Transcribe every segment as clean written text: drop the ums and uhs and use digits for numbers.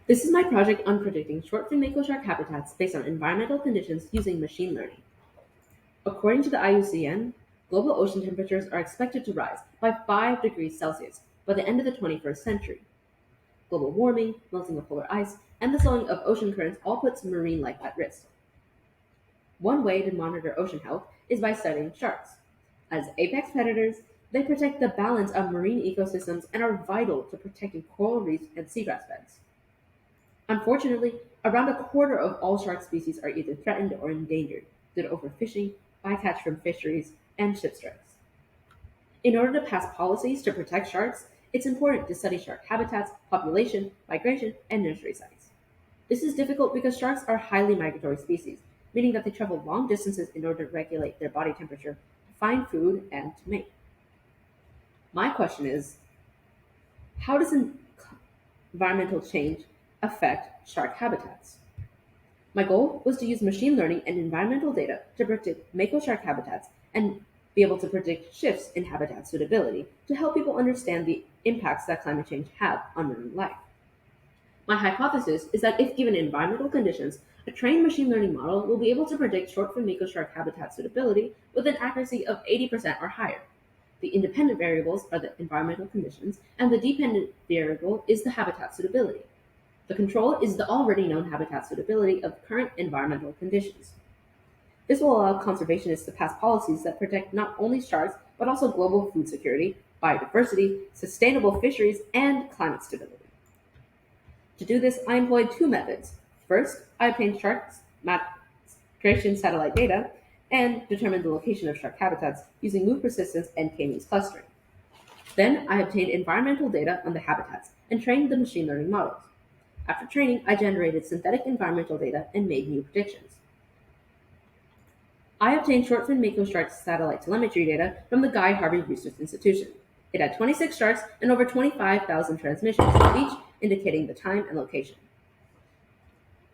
This is my project on predicting short-fin mako shark habitats based on environmental conditions using machine learning. According to the IUCN, global ocean temperatures are expected to rise by 5 degrees Celsius by the end of the 21st century. Global warming, melting of polar ice, and the slowing of ocean currents all puts marine life at risk. One way to monitor ocean health is by studying sharks. As apex predators, they protect the balance of marine ecosystems and are vital to protecting coral reefs and seagrass beds. Unfortunately, around a quarter of all shark species are either threatened or endangered due to overfishing, bycatch from fisheries, and ship strikes. In order to pass policies to protect sharks, it's important to study shark habitats, population, migration, and nursery sites. This is difficult because sharks are highly migratory species, meaning that they travel long distances in order to regulate their body temperature, to find food, and to mate. My question is, how does environmental change affect shark habitats? My goal was to use machine learning and environmental data to predict mako shark habitats and be able to predict shifts in habitat suitability to help people understand the impacts that climate change have on marine life. My hypothesis is that if given environmental conditions, a trained machine learning model will be able to predict short-fin mako shark habitat suitability with an accuracy of 80% or higher. The independent variables are the environmental conditions, and the dependent variable is the habitat suitability. The control is the already known habitat suitability of current environmental conditions. This will allow conservationists to pass policies that protect not only sharks, but also global food security, biodiversity, sustainable fisheries, and climate stability. To do this, I employed two methods. First, I obtained shark migration satellite data and determined the location of shark habitats using move persistence and k-means clustering. Then, I obtained environmental data on the habitats and trained the machine learning models. After training, I generated synthetic environmental data and made new predictions. I obtained short-fin mako shark satellite telemetry data from the Guy Harvey Research Institution. It had 26 sharks and over 25,000 transmissions, each indicating the time and location.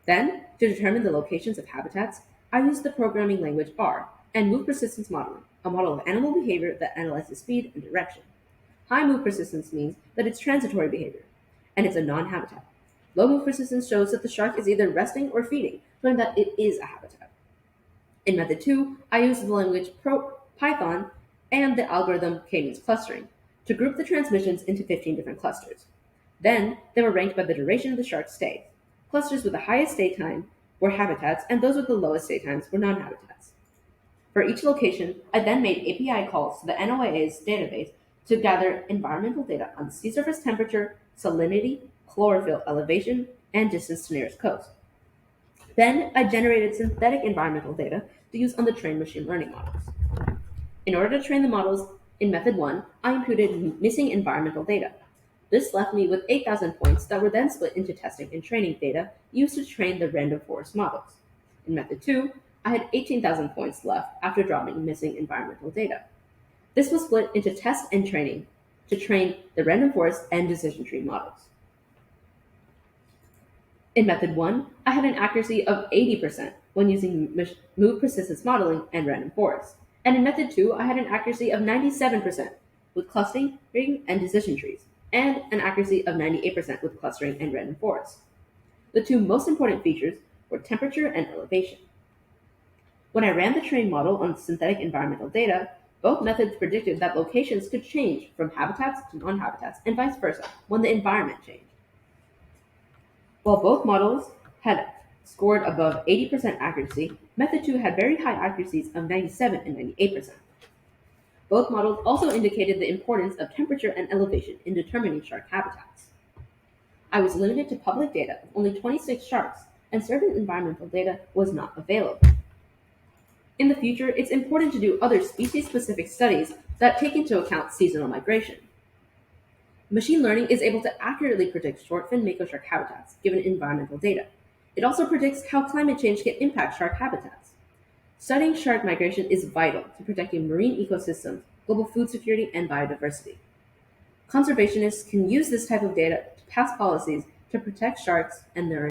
Then, to determine the locations of habitats, I used the programming language R and move persistence modeling, a model of animal behavior that analyzes speed and direction. High move persistence means that it's transitory behavior, and it's a non-habitat. Low move persistence shows that the shark is either resting or feeding, showing that it is a habitat. In method 2, I used the language Python and the algorithm k-means clustering to group the transmissions into 15 different clusters. Then, they were ranked by the duration of the shark's stay. Clusters with the highest stay time were habitats, and those with the lowest stay times were non-habitats. For each location, I then made API calls to the NOAA's database to gather environmental data on sea surface temperature, salinity, chlorophyll elevation, and distance to nearest coast. Then, I generated synthetic environmental data to use on the trained machine learning models. In order to train the models in method 1, I imputed missing environmental data. This left me with 8,000 points that were then split into testing and training data used to train the random forest models. In method 2, I had 18,000 points left after dropping missing environmental data. This was split into test and training to train the random forest and decision tree models. In method 1, I had an accuracy of 80% when using move persistence modeling and random forest. And in method 2, I had an accuracy of 97% with clustering and decision trees, and an accuracy of 98% with clustering and random forest. The two most important features were temperature and elevation. When I ran the trained model on synthetic environmental data, both methods predicted that locations could change from habitats to non-habitats and vice versa when the environment changed. While both models had scored above 80% accuracy, method 2 had very high accuracies of 97 and 98%. Both models also indicated the importance of temperature and elevation in determining shark habitats. I was limited to public data of only 26 sharks, and certain environmental data was not available. In the future, it's important to do other species-specific studies that take into account seasonal migration. Machine learning is able to accurately predict short-fin mako shark habitats given environmental data. It also predicts how climate change can impact shark habitats. Studying shark migration is vital to protecting marine ecosystems, global food security, and biodiversity. Conservationists can use this type of data to pass policies to protect sharks and their